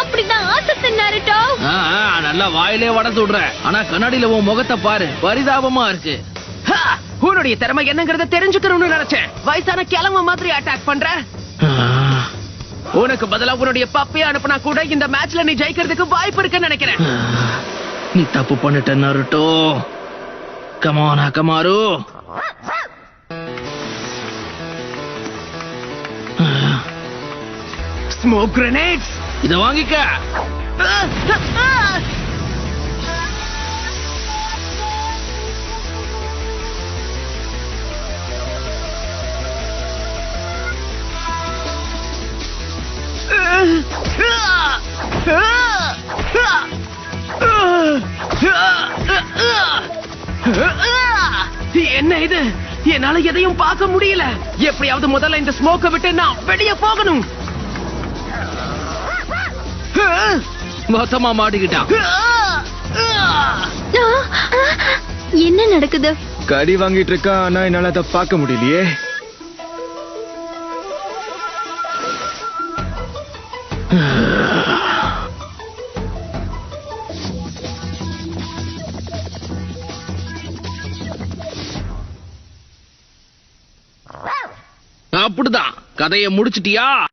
அப்படிதான் ஆசை நாருட்டோ. நல்லா வாயிலே வட சுடுற. ஆனா கண்ணாடியில உன் முகத்தை பாரு, பரிதாபமா இருக்கு. உன்னுடைய திறமை என்னங்கறத தெரிஞ்சுக்கணும்னு நினைச்சேன். வயசான கிழமை மாதிரி அட்டாக் பண்ற. உனக்கு பதிலா உன்னுடைய பப்பைய அனுப்புனா கூட இந்த மேட்ச்ல நீ ஜெயிக்கிறதுக்கு வாய்ப்பு இருக்குன்னு நினைக்கிறேன். நீ தப்பு பண்ணிட்ட நாருட்டோ. கம் ஆன் ஹக்கமாரு. Smoke grenades. இத வாங்கிக்க. என்ன இது? என்னால எதையும் பார்க்க முடியல. எப்படியாவது முதல்ல இந்த ஸ்மோக்க விட்டு நான் வெளியே போகணும். மொத்தமா மாட்டிக்கிட்டான். என்ன நடக்குது? கறி வாங்கிட்டு இருக்கா, ஆனா என்னால அதை பார்க்க முடியலையே. அப்படிதான். கதையை முடிச்சிட்டியா?